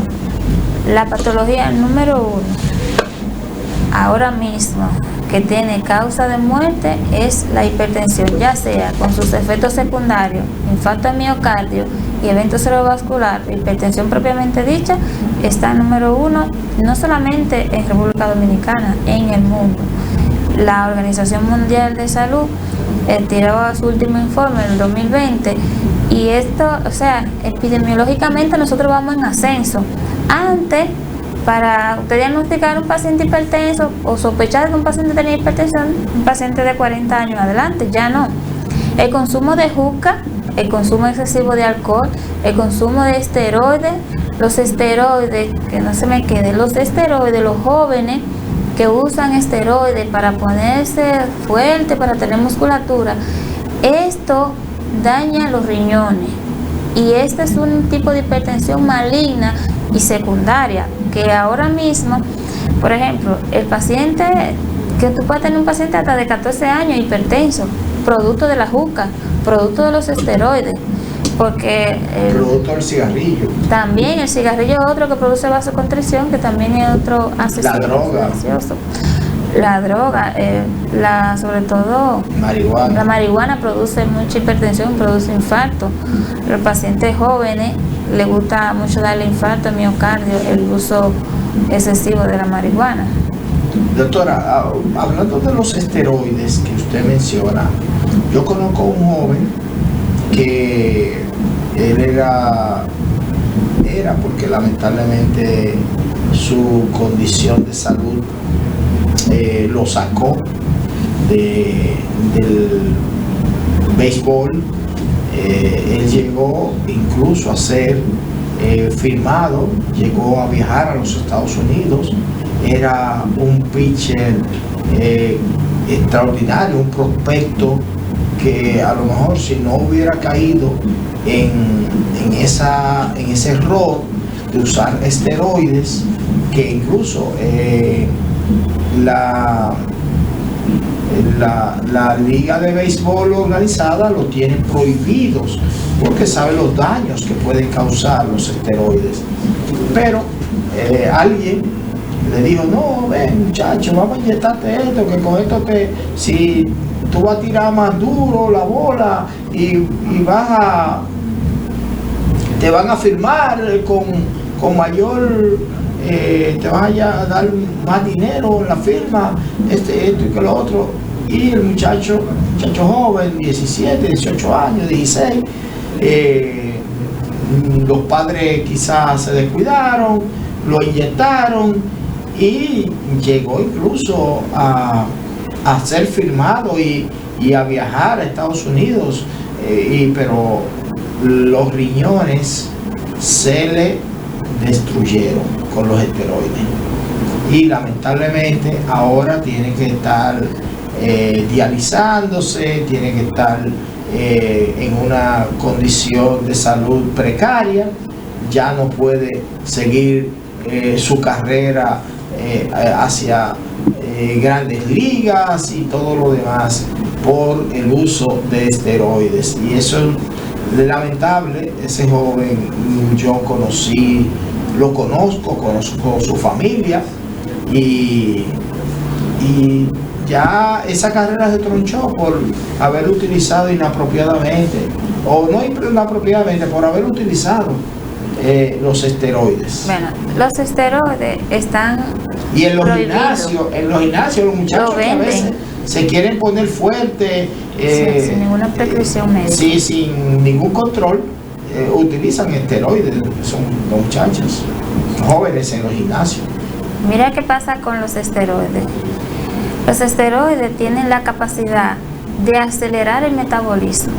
la patología número 1 ahora mismo que tiene causa de muerte es la hipertensión, ya sea con sus efectos secundarios, infarto de miocardio y evento cerebrovascular. Hipertensión propiamente dicha está número 1, no solamente en República Dominicana, en el mundo. La Organización Mundial de Salud tiró su último informe en el 2020, y esto, o sea, epidemiológicamente nosotros vamos en ascenso. Antes, para usted diagnosticar un paciente hipertenso o sospechar que un paciente tenía hipertensión, un paciente de 40 años adelante, ya no. El consumo de juca, el consumo excesivo de alcohol, el consumo de esteroides, los esteroides, que no se me quede, los esteroides, los jóvenes que usan esteroides para ponerse fuerte, para tener musculatura, esto daña los riñones. Y este es un tipo de hipertensión maligna y secundaria, que ahora mismo, por ejemplo, el paciente, que tú puedes tener un paciente hasta de 14 años hipertenso, producto de la juca, producto de los esteroides. porque El producto del cigarrillo. también el cigarrillo es otro que produce vasoconstricción, que también es otro asesino silencioso. La droga, sobre todo Marihuana. la marihuana produce mucha hipertensión, produce infarto. Los pacientes jóvenes les gusta mucho darle infarto, miocardio, el uso excesivo de la marihuana. Doctora, hablando de los esteroides que usted menciona, yo conozco a un joven que él era porque lamentablemente su condición de salud lo sacó del béisbol. Él llegó incluso a ser firmado, llegó a viajar a los Estados Unidos. Era un pitcher extraordinario, un prospecto que a lo mejor si no hubiera caído en ese error de usar esteroides, que incluso la liga de béisbol organizada lo tiene prohibidos porque sabe los daños que pueden causar los esteroides. Pero alguien le dijo: no, ven muchacho, vamos a inyectarte esto, que con esto si tú vas a tirar más duro la bola y te van a firmar con mayor, te van a dar más dinero en la firma, esto y que lo otro. Y el muchacho joven, 17, 18 años, 16, los padres quizás se descuidaron, lo inyectaron y llegó incluso a ser firmado y a viajar a Estados Unidos, pero los riñones se le destruyeron con los esteroides y lamentablemente ahora tiene que estar dializándose, tiene que estar en una condición de salud precaria, ya no puede seguir su carrera hacia grandes ligas y todo lo demás por el uso de esteroides. Y eso es lamentable. Ese joven yo lo conozco su familia y ya esa carrera se tronchó por haber utilizado inapropiadamente, o no inapropiadamente, por haber utilizado los esteroides. Bueno, los esteroides están y en los prohibidos. gimnasios los muchachos que a veces se quieren poner fuerte sin ninguna prescripción médica. Sí, sin ningún control, utilizan esteroides. Son los muchachos jóvenes en los gimnasios. Mira qué pasa con los esteroides. Los esteroides tienen la capacidad de acelerar el metabolismo,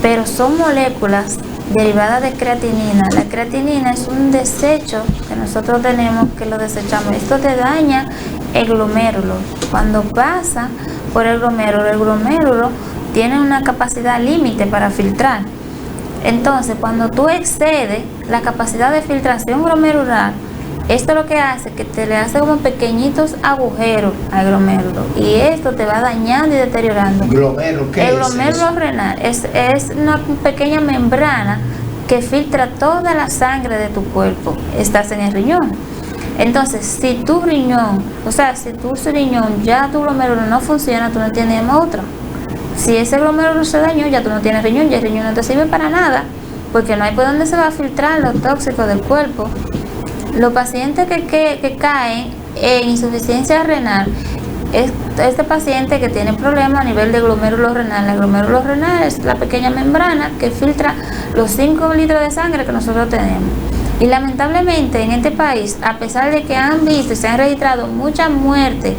pero son moléculas derivadas de creatinina. La creatinina es un desecho que nosotros tenemos, que lo desechamos. Esto te daña el glomérulo. Cuando pasa por el glomérulo tiene una capacidad límite para filtrar. Entonces, cuando tú excedes la capacidad de filtración glomerular, esto lo que hace es que te le hace como pequeñitos agujeros al glomérulo y esto te va dañando y deteriorando. ¿Glomérulo qué es? El glomérulo renal es una pequeña membrana que filtra toda la sangre de tu cuerpo. Estás en el riñón. Entonces, si tu riñón ya tu glomérulo no funciona, tú no tienes otro. Si ese glomérulo se dañó, ya tú no tienes riñón, ya el riñón no te sirve para nada, porque no hay por dónde se va a filtrar los tóxicos del cuerpo. Los pacientes que caen en insuficiencia renal, este paciente que tiene problemas a nivel de glomérulo renal. La glomérulo renal es la pequeña membrana que filtra los 5 litros de sangre que nosotros tenemos. Y lamentablemente en este país, a pesar de que han visto y se han registrado muchas muertes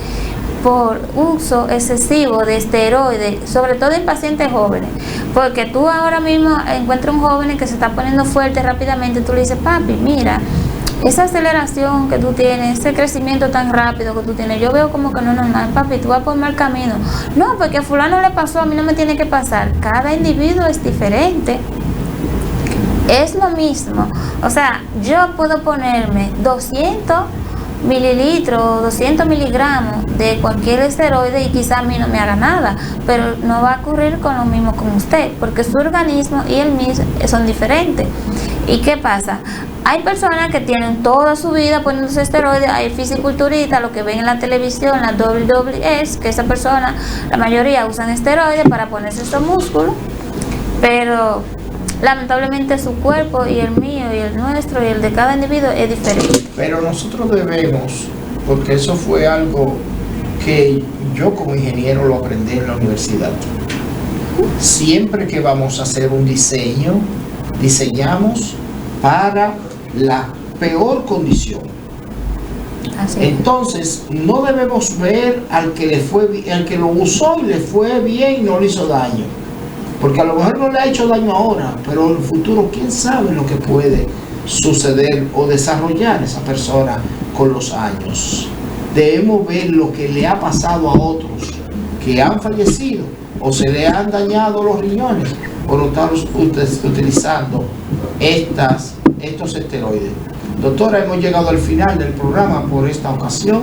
por uso excesivo de esteroides, sobre todo en pacientes jóvenes, porque tú ahora mismo encuentras un joven que se está poniendo fuerte rápidamente, tú le dices: papi, mira, esa aceleración que tú tienes, ese crecimiento tan rápido que tú tienes, yo veo como que no es normal, papi, tú vas por mal camino. No, porque a fulano le pasó, a mí no me tiene que pasar. Cada individuo es diferente. Es lo mismo. O sea, yo puedo ponerme 200 mililitros o 200 miligramos de cualquier esteroide y quizá a mí no me haga nada, pero no va a ocurrir con lo mismo con usted, porque su organismo y el mío son diferentes. ¿Y qué pasa? Hay personas que tienen toda su vida poniéndose esteroides, hay fisiculturistas, lo que ven en la televisión, la WWE, que esa persona, la mayoría usan esteroides para ponerse estos músculos, pero lamentablemente su cuerpo y el mío y el nuestro y el de cada individuo es diferente. Pero nosotros debemos, porque eso fue algo que yo como ingeniero lo aprendí en la universidad. Siempre que vamos a hacer un diseño, diseñamos para la peor condición. Así es. Entonces, no debemos ver al que lo usó y le fue bien y no le hizo daño. Porque a lo mejor no le ha hecho daño ahora, pero en el futuro, quién sabe lo que puede suceder o desarrollar esa persona con los años. Debemos ver lo que le ha pasado a otros que han fallecido o se le han dañado los riñones por estar utilizando estos esteroides. Doctora, hemos llegado al final del programa por esta ocasión,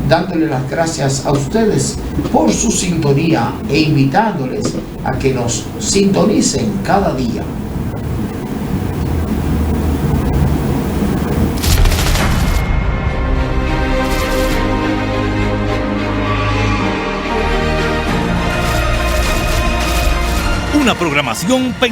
dándole las gracias a ustedes por su sintonía e invitándoles a que nos sintonicen cada día. Una programación